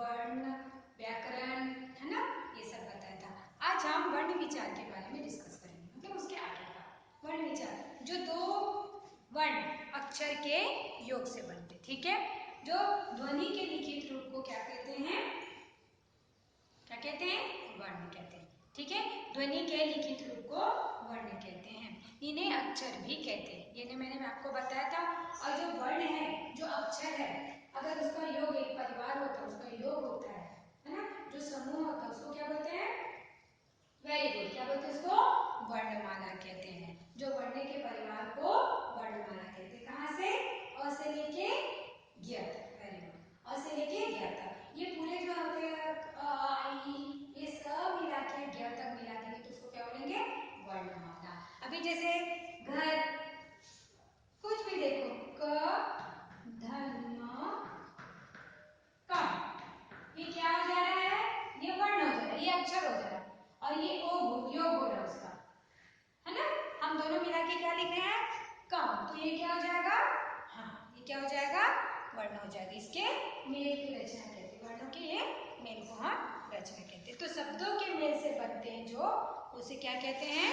वर्ण, व्याकरण, है ना, ये सब बताया था। आज हम वर्ण विचार के बारे में डिस्कस करेंगे, मतलब उसके आगे का वर्ण विचार, जो दो वर्ण अक्षर के योग से बनते, ठीक है। जो ध्वनि के लिखित रूप को क्या कहते हैं, क्या कहते हैं, वर्ण कहते हैं, ठीक है। ध्वनि के लिखित रूप को वर्ण कहते हैं, इन्हें अक्षर भी कहते हैं, ये मैंने आपको बताया था। और जो वर्ण है, जो अक्षर है, अगर उसका योग एक परिवार होता है, उसका योग होता है ना, जो समूह होता है उसको क्या बोलते हैं, वेरी गुड, क्या बोलते हैं उसको, वर्णमाला कहते हैं। जो वर्ण के परिवार को वर्णमाला कहते हैं। कहाँ से, अ से लेके ज्ञ तक, वेरी गुड, अ से लेके ज्ञ तक, ये पूरे जो होते हैं अ आ ई, ये सब मिला के ज्ञ तक मिला देंगे तो उसको क्या बोलेंगे, वर्णमाला। अभी जैसे घर, कुछ भी देखो, क धन कम, ये क्या हो जा रहा है, ये वर्ण हो जा रहा है, ये अक्षर हो जा रहा है, और ये ओ योग हो रहा है उसका, है ना। हम दोनों मिला के क्या लिख रहे हैं, कम, तो ये क्या हो जाएगा, हाँ, ये क्या हो जाएगा, वर्ण हो जाएगा। इसके मेल की रचना कहते हैं, वर्णों के ये मेल को हम रचना कहते हैं। तो शब्दों के मेल से बनते हैं जो, उसे क्या कहते हैं,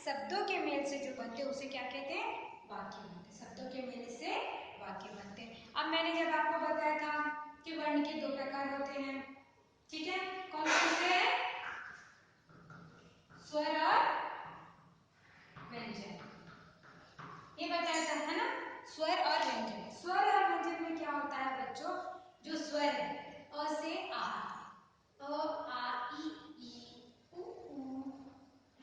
शब्दों के मेल से जो बनते हैं उसे क्या कहते हैं, वाक्य बनते हैं। शब्दों के मेल से वाक्य बनते हैं। अब मैंने जब आपको बताया था कि वर्ण के दो प्रकार होते हैं, ठीक है, कौन कौन से हैं, स्वर और व्यंजन, ये बताया था, है ना, स्वर और व्यंजन। स्वर और व्यंजन में क्या होता है बच्चों, जो स्वर है, अ से आ, अ आ ई उ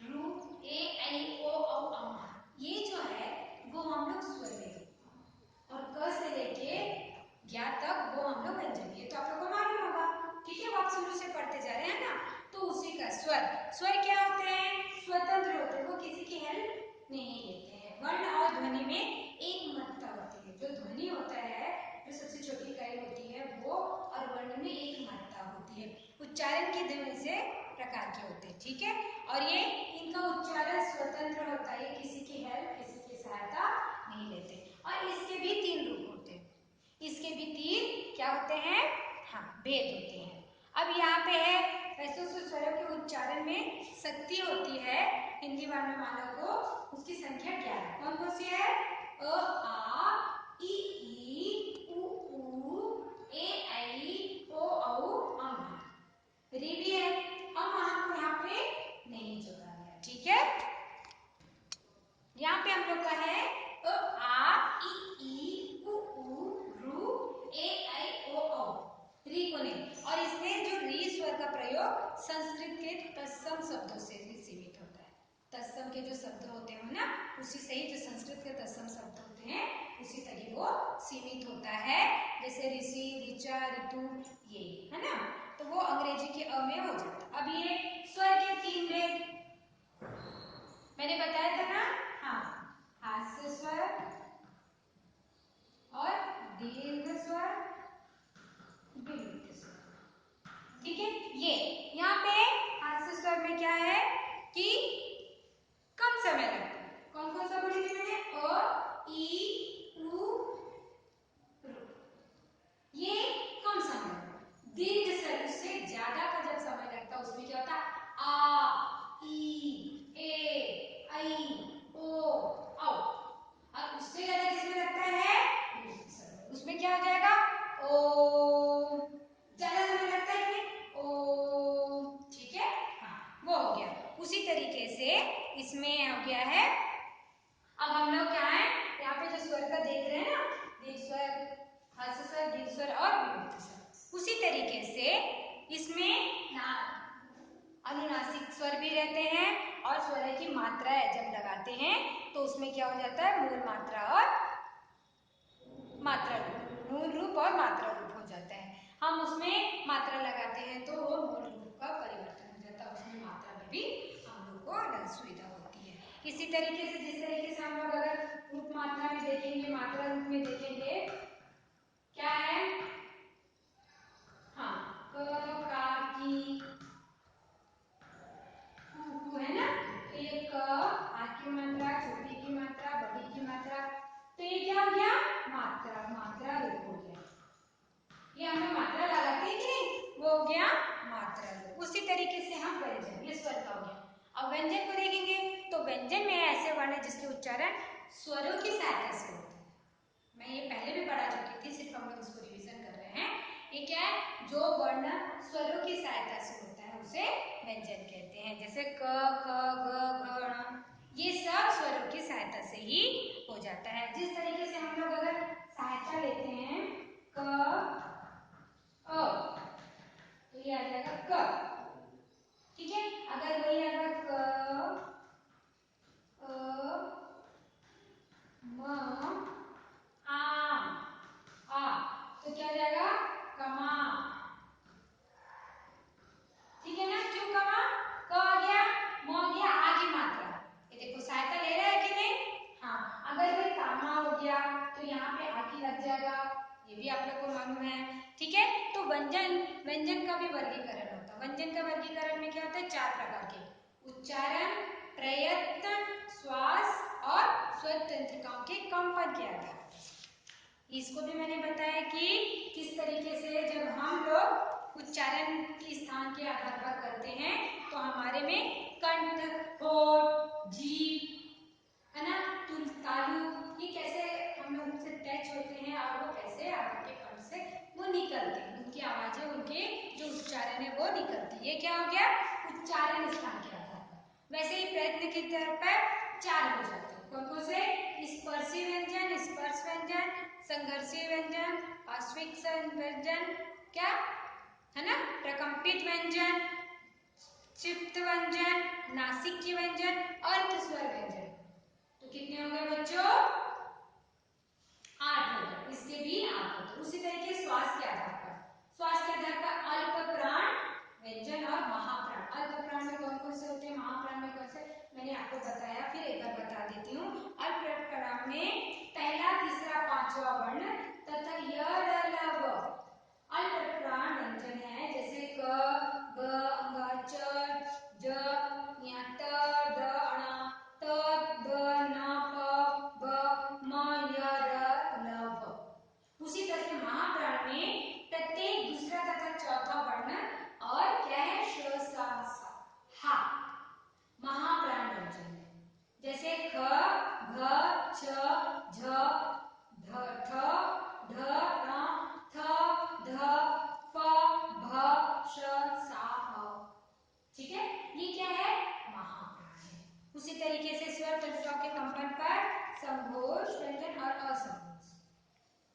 रू ए ऐ ओ औ अम, ये जो है वो हम लोग स्वर लेते हैं, और क से लेके ज्ञ तक वो हम लोग व्यंजन, ये तो आप लोगों को मालूम होगा, ठीक है, वो आप शुरू से पढ़ते जा रहे हैं ना। तो उसी का स्वर, स्वर क्या होते हैं, स्वतंत्र होते हैं, वो किसी की हेल्प नहीं लेते हैं। वर्ण और ध्वनि में एक महत्ता होती है, जो ध्वनि होता है, जो सबसे छोटी इकाई होती है वो, और वर्ण में एक महत्ता होती है। उच्चारण की ध्वनि से प्रकार के होते हैं, ठीक है, और ये इनका उच्चारण स्वतंत्र होता है, किसी की हेल्प, किसी की सहायता नहीं लेते। और इसके भी तीन रूप होते हैं, इसके भी तीन क्या होते हैं, हाँ, भेद होते हैं। अब यहाँ पे है, वैसे स्वरों के उच्चारण में शक्ति होती है हिंदी वर्णमाला को, उसकी संख्या 11, कौन कौन सी है, अ आ ई उ ए ऐ ओ औ अम, री भी है, हम आपको यहाँ पे नहीं जोड़ा गया, ठीक है। यहाँ पे हम लोग का है अ आ ई उ रू ए ऐ ओ औ, री को नहीं। और इसमें जो री स्वर का प्रयोग संस्कृत के तत्सम शब्दों से ही सीमित होता है। तत्सम के जो शब्द होते हैं ना, उसी से ही जो संस्कृत के तत्सम शब्द होते हैं उसी तरीके वो सीमित होता है। जैसे ऋषि, ऋचा, ऋतु, ये है ना, तो वो अंग्रेजी के अ में हो जाता है। अब ये स्वर के तीन भेद मैंने बताया था ना, हाँ, हास्य स्वर और दीर्घ स्वर, विरुद्ध स्वर, ठीक है। ये यहाँ पे हास्य स्वर में क्या है कि कम समय लगता है, कौन कौन सा बोली थी मैंने, अ ई उ रू, ये कम समय लगता है। दीर्घ स्वर उससे ज्यादा का जब समय लगता है उसमें क्या होता है, आ ई ए ऐ ओ औ, और उससे ज्यादा किसमें लगता है, उसमें क्या हो जाएगा, ओ, ज्यादा समय लगता है कि नहीं, ओ, ठीक है, हाँ, वो हो गया। उसी तरीके से इसमें हो गया है। अब हम लोग क्या है, यहाँ पे जो स्वर का देख रहे हैं ना, दीर्घ स्वर, हास्य स्वर, दीर्घ स्वर और विरुद्ध स्वर, उसी तरीके से इसमें अनुनासिक स्वर भी रहते हैं, और स्वर की मात्रा है जब लगाते हैं तो उसमें क्या हो जाता है, मूल मात्रा और मात्रा रूप, मूल रूप और मात्रा रूप हो जाता है। हम उसमें मात्रा लगाते हैं तो वो मूल रूप का परिवर्तन हो जाता है, उसमें मात्रा में भी हम लोग को सुविधा होती है। इसी तरीके से जिस तरीके से हम लोग अगर रूप मात्रा में देखेंगे, मात्रा रूप में देखेंगे, क्या है, हाँ, क का की कु है ना, तो ये क, आ की मात्रा, छोटी की मात्रा, बड़ी की मात्रा, तो ये क्या हो गया, मात्रा, मात्रा रूप हो गया। ये हम लोग मात्रा लगाते हैं कि नहीं, मात्रा लो। उसी तरीके से हम व्यंजन, ये स्वर का हो गया। अब व्यंजन को देखेंगे तो व्यंजन में ऐसे वर्ण है जिसके उच्चारण स्वरों की सहायता से होते हैं। मैं ये पहले भी पढ़ा चुकी थी, सिर्फ हम लोग इसको रिवीजन कर रहे हैं। ये क्या है, जो वर्ण स्वरों की सहायता से होता है उसे व्यंजन कहते हैं। जैसे क, ख, ग, घ, ण, ये सब स्वरों की सहायता से ही हो जाता है। जिस तरीके से हम लोग अगर सहायता लेते हैं क, अ, तो ये आ जाएगा क, ठीक है। अगर वही अगर क, अ, म, आ, तो क्या हो जाएगा, कमा, ठीक है ना। क्यों कमा, क आ गया, म आ गया, आ की मात्रा, ये देखो सहायता ले रहा है कि नहीं। हाँ, अगर कोई कामा हो गया तो यहाँ पे आ की लग जाएगा, ये भी आप लोग को मालूम है, ठीक है। तो व्यंजन, व्यंजन का भी वर्गीकरण होता है। व्यंजन का वर्गीकरण में क्या होता है, 4 प्रकार के, उच्चारण, प्रयत्न, श्वास और स्वर तंत्रिकाओं के कंपन के आधार पर। इसको भी मैंने बताया कि किस तरीके से जब हम लोग उच्चारण के स्थान के आधार पर करते हैं तो हमारे में कंठ, होठ, जीभ, है ना, तालु, ये कैसे हम लोग से टच होते हैं और वो कैसे आपके कंठ से वो निकलते हैं, उनकी आवाजें, उनके जो उच्चारण है वो निकलती है। ये क्या हो गया, उच्चारण स्थान के आधार पर। वैसे ही प्रयत्न की तरफ पर 4 हो जाते हैं। कौन कौन से, स्पर्शी व्यंजन, स्पर्श व्यंजन, संघर्षीय व्यंजन, पार्श्विक व्यंजन, क्या है ना, प्रकंपित व्यंजन, चित्त व्यंजन, नासिक्य व्यंजन, अर्धस्वर व्यंजन। तो कितने हो गए बच्चों, 8 हो गए। इसके भी 8 होते। उसी तरीके श्वास के आधार पर, श्वास के आधार पर अल्प प्राण व्यंजन और महाप्राण। अल्प प्राण में कौन कौन से होते हैं, महाप्राण में कौन से, मैंने आपको बताया, फिर एक बार बता देती हूँ। अल्प प्राण में पहला, तीसरा, पांचवा वर्ण तथा य, र, ल, व अल्प प्राण व्यंजन है। जैसे क, ग, अंग, च, ज, यहाँ त, द, अण, त, द, न, प, ब, म, य, र, ल, व। उसी तरह से महाप्राण में प्रत्येक दूसरा तथा चौथा वर्ण और क्या है, श, स, स, हा महाप्राण व्यंजन है। जैसे ख, घ, छ, झ, ध, थ, ढ, ण, थ, ध, फ, भ, श, सा, ह, ठीक है। ये क्या है, महाप्राण है। उसी तरीके से स्वर तंत्रों के कंपन पर संघोष व्यंजन और असंघोष,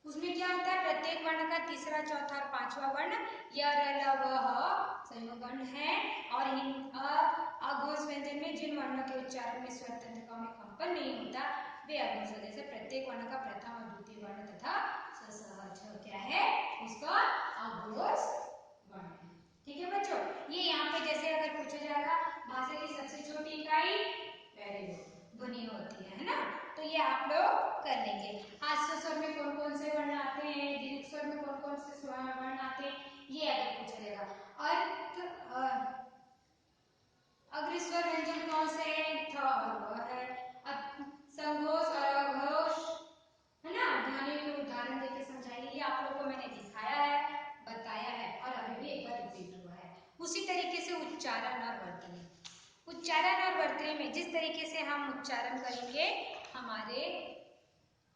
उसमें क्या होता है, प्रत्येक वर्ण का तीसरा, चौथा और पांचवा वर्ण य, र, ल, व, ह संयोग वर्ण है। और अघोष व्यंजन में जिन वर्णों के उच्चारण में स्वर तंत्रिकाओं में कंपन नहीं होता वे अघोष है। जैसे प्रत्येक वर्ण का प्रथम और द्वितीय वर्ण तथा ससहज क्या है, उसका अघोष वर्ण है, ठीक है बच्चों। ये यहाँ पे जैसे अगर पूछा जाएगा भाषा की सबसे छोटी इकाई, वेरी गुड, ध्वनि होती है ना, तो ये आप लोग कर लेंगे। हास्य स्वर में कौन कौन से वर्ण आते हैं, दीर्घ स्वर में कौन कौन से वर्ण आते हैं, ये अगर पूछा जाएगा। और अग्रस्वर व्यंजन कौन से हैं, थ और व है। संघोष और अघोष, है ना, ध्वनि के उदाहरण देके समझाइए। ये आप लोगों को मैंने दिखाया है, बताया है और अभी भी एक बार रिपीट हुआ है। उसी तरीके से उच्चारण और वर्तनी, उच्चारण और वर्तनी में जिस तरीके से हम उच्चारण करेंगे हमारे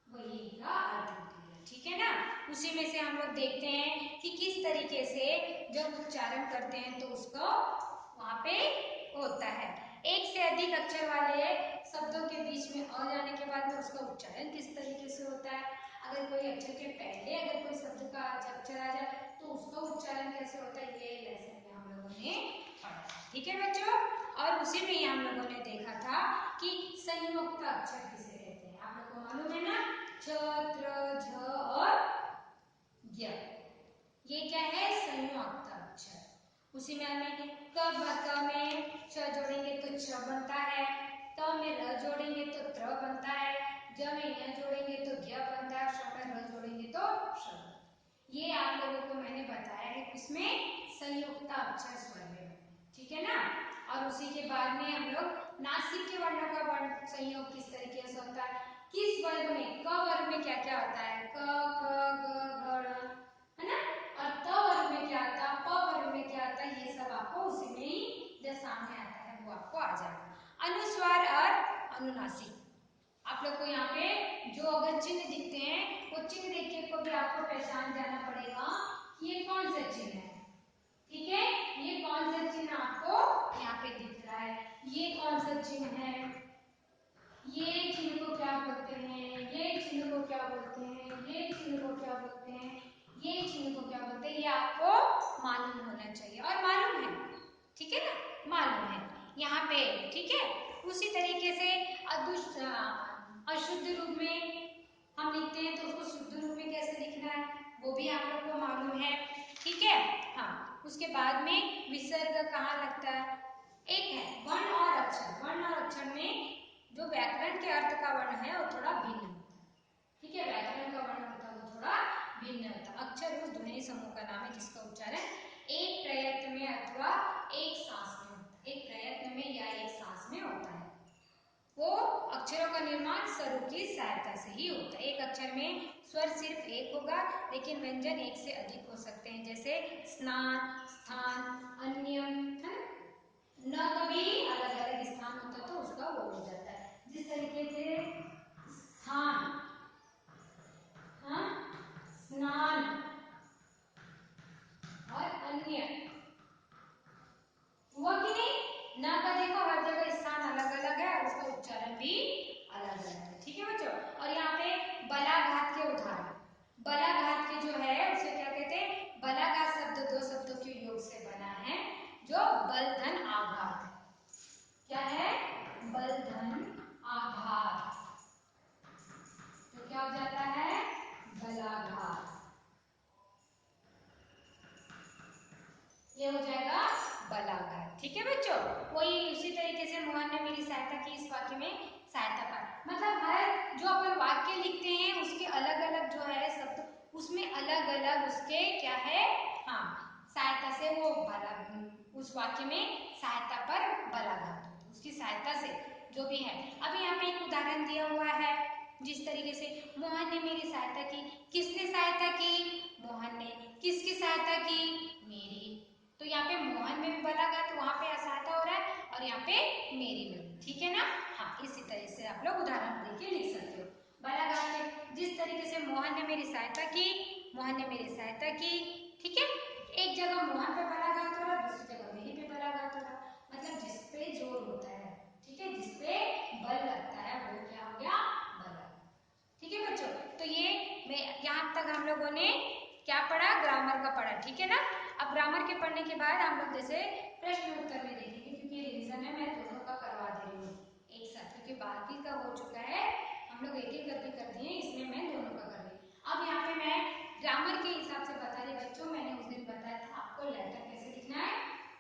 वही का अर्थ निकलेगा, ठीक है ना। उसी में से हम लोग देखते हैं कि किस तरीके से जब उच्चारण करते हैं तो उसको वहां पे होता है। एक से अधिक अक्षर वाले शब्दों के बीच में आ जाने के बाद में उसका उच्चारण किस तरीके से होता है। अगर कोई अक्षर के पहले अगर कोई शब्द का अक्षर आ जाए तो उसका उच्चारण कैसे होता है, ये लेसन में हम लोगों ने पढ़ा, ठीक है बच्चों। और उसी में ही हम लोगों ने देखा था कि संयुक्त अक्षर किसे कहते हैं, आप लोगों को मालूम है ना, छ, त्र, झ और य, ये क्या है, संयुक्त अक्षर। उसी में हमें क में छ जोड़ेंगे तो छ बनता है, त में र जोड़ेंगे तो त्र बनता है, ज में य जोड़ेंगे तो ज्ञ बनता है, श में र जोड़ेंगे तो श। ये आप लोगों को मैंने बताया है इसमें संयुक्त अक्षर स्वर में, ठीक है ना। और उसी के बाद में हम लोग नासिक के वर्णों का वर्ण संयोग किस तरीके से होता है, किस वर्ग में, क वर्ग में क्या क्या होता है, क, ख, ग, घ, ण, है ना। और त वर्ग में क्या आता है, प वर्ग में क्या आता है, ये सब आपको उसी में ही जो सामने आता है वो आपको आ जाएगा। अनुस्वार और अनुनासिक, आप लोग को यहाँ पे जो अगर चिन्ह दिखते हैं वो चिन्ह देख के को भी आपको पहचान जाना पड़ेगा कि ये कौन सा चिन्ह है। ठीक है, ये कौन सा चिन्ह आपको यहाँ पे दिख रहा है, ये कौन सा चिन्ह है, ये चिन्ह को क्या बोलते हैं, ये चिन्ह को क्या बोलते हैं, ये चिन्ह को क्या बोलते हैं, ये चिन्ह को क्या बोलते हैं, ये आपको मालूम होना चाहिए और मालूम है। ठीक है ना, मालूम है यहाँ पे। ठीक है, उसी तरीके से अशुद्ध रूप में हम लिखते हैं तो उसको शुद्ध रूप में कैसे लिखना है वो भी आप लोग को मालूम है। ठीक है, हाँ। उसके बाद में विसर्ग कहाँ लगता है, एक है वर्ण और अक्षर। वर्ण और अक्षर में जो व्याकरण के अर्थ का वर्ण है वो थोड़ा भिन्न होता है। ठीक है, व्याकरण का वर्ण होता है वो थोड़ा भिन्न होता है। अक्षर उस ध्वनि समूह का नाम है जिसका उच्चारण एक प्रयत्न में अथवा एक सांस में होता है, एक प्रयत्न में या एक सांस में होता है। वो अक्षरों का निर्माण स्वरों की सहायता से ही होता है। एक अक्षर में स्वर सिर्फ एक होगा लेकिन व्यंजन एक से अधिक हो सकते हैं, जैसे स्नान, स्थान, अन्यम, है न कभी अलग अलग स्थान होता तो उसका वो हो जाता है। जिस तरीके से स्थान, हाँ, स्नान और अन्य हुआ कि नहीं, न का देखो हर जगह स्थान अलग अलग है और उसका उच्चारण भी अलग अलग है। ठीक है बच्चों, और यहाँ पे बलाघात के उदाहरण, बलाघात के जो है उसे क्या कहते हैं, बलाघात शब्द दो शब्दों के योग से बना है जो बल धन आघात है। क्या है, बल धन आघात, तो क्या हो जाता है, बलाघात, ये हो जाएगा बलाघात। ठीक है बच्चों, वही उसी तरीके से मोहन ने मेरी सहायता की इस वाक्य में सहायता पाई, मतलब हर जो अपन वाक्य लिखते हैं उसके अलग अलग जो है शब्द उसमें अलग अलग उसके क्या है, हाँ, सहायता से वो बला उस वाक्य में सहायता पर बलाघात होती है, उसकी सहायता से जो भी है। अब यहाँ पे एक उदाहरण दिया हुआ है जिस तरीके से मोहन ने मेरी सहायता की, किसने सहायता की, मोहन ने, किसकी सहायता की, मेरी। तो यहाँ पे मोहन में भी बलाघात, वहां पे असहायता हो रहा है और यहाँ पे मेरी में। ठीक है ना, हाँ, इसी तरह से आप लोग उदाहरण देके लिख सकते हो। बलाघात में जिस तरीके से मोहन ने मेरी सहायता की, मोहन ने मेरी सहायता की। ठीक है, एक जगह मोहन पे बलाघात हो रहा है, दूसरी जगह मेरी पे बलाघात हो रहा है, मतलब जिसपे जोर होता है, ठीक है, जिसपे बल लगता है वो क्या हो गया, बलाघात। ठीक है बच्चों, तो ये मैं यहाँ तक हम लोगों ने क्या पढ़ा, ग्रामर का पढ़ा। ठीक है ना, अब ग्रामर के पढ़ने के बाद हम लोग जैसे प्रश्न उत्तर में देखेंगे, क्योंकि रिवीजन है मैं दोनों का करवा दे रही हूँ एक साथ, क्योंकि बाकी का हो चुका है, हम लोग एक एक करके कर दिए, इसमें मैं दोनों का कर रही हूँ। अब यहाँ पे मैं ग्रामर के हिसाब से बता रही बच्चों, मैंने उस दिन बताया था आपको लेटर कैसे लिखना है,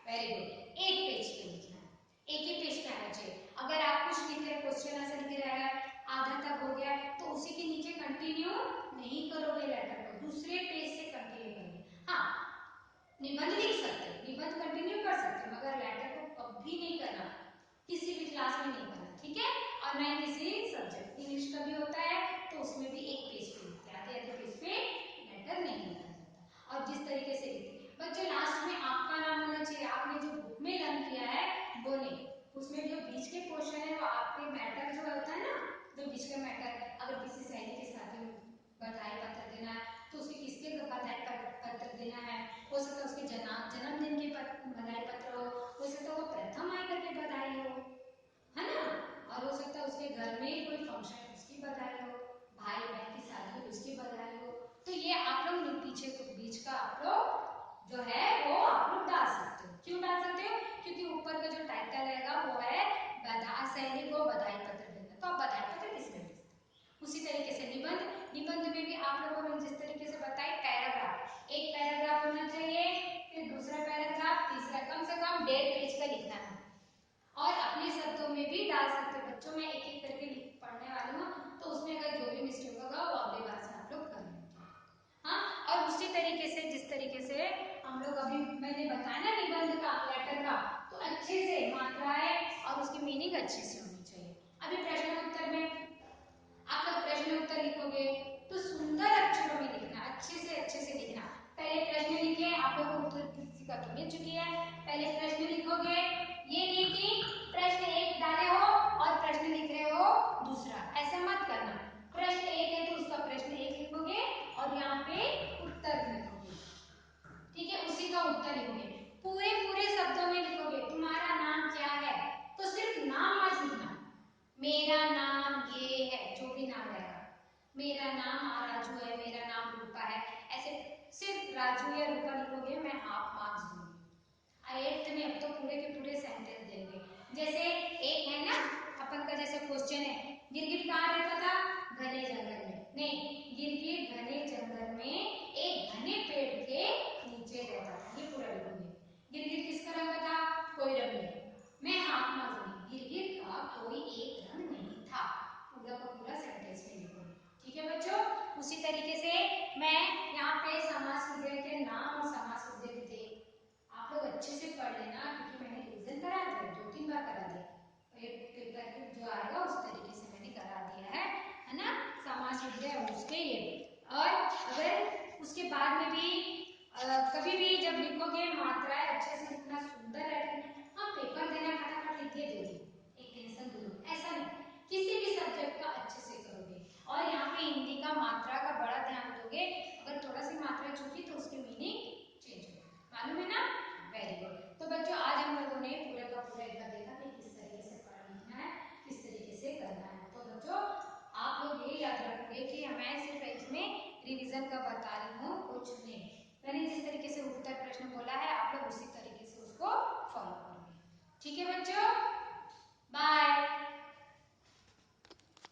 वेरी गुड, एक पेज पे लिखना है, एक ही पेज पे आना चाहिए। अगर आप कुछ लिख रहे क्वेश्चन आंसर लिख रहे हैं आधा तक हो गया तो उसी के नीचे कंटिन्यू नहीं करोगे, लेटर को दूसरे पेज से कंटिन्यू करोगे। हाँ, निबंध लिख सकते हो, निबंध कंटिन्यू कर सकते हो, मगर लेटर को कभी नहीं करना, किसी भी क्लास में नहीं करना। ठीक है, और ना ही किसी सब्जेक्ट, इंग्लिश का भी होता है तो उसमें भी एक पेज पे लिखते हैं, आधे आधे पेज पे लेटर नहीं लिखा जाता। और जिस तरीके से लिखते बच्चों, लास्ट में आपका नाम होना चाहिए, आपने जो बुक में लर्न किया है वो नहीं, उसमें जो बीच के क्वेश्चन है वो आपके मैटर जो होता है ना, जो बीच का मैटर, अगर किसी सहेली के साथ बधाई पत्र देना है तो उसके किसके बधाई पत्र देना है, हो सकता है उसके जन्मदिन के बधाई पत्र हो सकता है वो प्रथम आय करके बधाई हो, है ना, और हो सकता है उसके घर में कोई फंक्शन उसकी बधाई हो, भाई बहन की शादी हो उसकी बधाई हो। तो ये आप लोग पीछे बीच का आप लोग जो है वो आप लोग डाल सकते हो। क्यों डाल सकते हो, क्योंकि ऊपर का जो टाइटल रहेगा वो है सैनिक को बधाई पत्र देना, तो आप बधाई पत्र किसमें भेजते हैं। उसी तरीके से निबंध, निबंध में भी आप लोगों ने जिस तरीके से बताई, पैराग्राफ, एक पैराग्राफ होना चाहिए, फिर दूसरा पैराग्राफ, तीसरा, कम से कम 1.5 पेज का लिखना है, और अपने शब्दों में भी डाल सकते हो। बच्चों में एक एक करके पढ़ने वाली हूँ तो उसमें अगर जो भी मिस्टेक होगा वो अगली बार से आप लोग कर लेंगे। हाँ, और उसी तरीके से जिस तरीके से हम लोग अभी मैंने बताया ना निबंध का, लेटर का, तो अच्छे से मात्राएं और उसकी मीनिंग अच्छे से होनी चाहिए। अभी प्रश्न उत्तर में आप लोग प्रश्न उत्तर लिखोगे तो सुंदर अक्षरों में लिखना, अच्छे से लिखना। पहले प्रश्न लिखे, आप लोग को उत्तर उत्तर तो मिल चुकी है। पहले प्रश्न लिखोगे, ये नहीं कि प्रश्न एक डाले हो और प्रश्न लिख रहे हो दूसरा, ऐसा मत करना। प्रश्न एक है तो उसका प्रश्न एक लिखोगे और यहाँ पे उत्तर लिखोगे, ठीक है, उसी का उत्तर लिखोगे। पूरे पूरे शब्दों में लिखोगे तुम्हारा नाम क्या है, तो सिर्फ नाम मत लिखना। मेरा नाम ये है, जो भी नाम रहेगा, मेरा नाम राजू है, मेरा नाम रूपा है, ऐसे सिर्फ राजू या रूपा लिखोगे, मैं हाफ मार्क्स दूंगी। एट्थ में अब तो पूरे के पूरे सेंटेंस देंगे। जैसे एक है ना अपन का जैसे क्वेश्चन है, गिरगिट कहाँ रहता था, घने जंगल में। नहीं, गिरगिट घने जंगल में एक घने पेड़ के नीचे रहता था, ये पूरा लिखोगे। गिरगिट किसका रंग था, कोई रंग नहीं, मैं हाथ मार दूंगी, गिरगिट का कोई एक रंग नहीं था, पूरा का पूरा सेंटेंस में लिखोगे। ठीक है बच्चों, उसी तरीके से मैं यहाँ पे समास विधेय के नाम और समास विधेय थे, आप लोग अच्छे से पढ़ लेना, क्योंकि मैंने रिवीजन करा दिया, 2-3 बार करा दिया, पेपर जो आएगा उस तरीके से मैंने करा दिया है ना, समास विधेय और उसके ये। और अगर उसके बाद में भी कभी भी जब लिखोगे मात्राएं अच्छे से इतना सुंदर राइटिंग, हाँ पेपर देना फटाफट लिख के दे दी, एक टेंशन दूर, ऐसा नहीं, किसी भी सब्जेक्ट का अच्छे से करोगे। और यहाँ पे हिंदी का मात्रा का बड़ा ध्यान दोगे,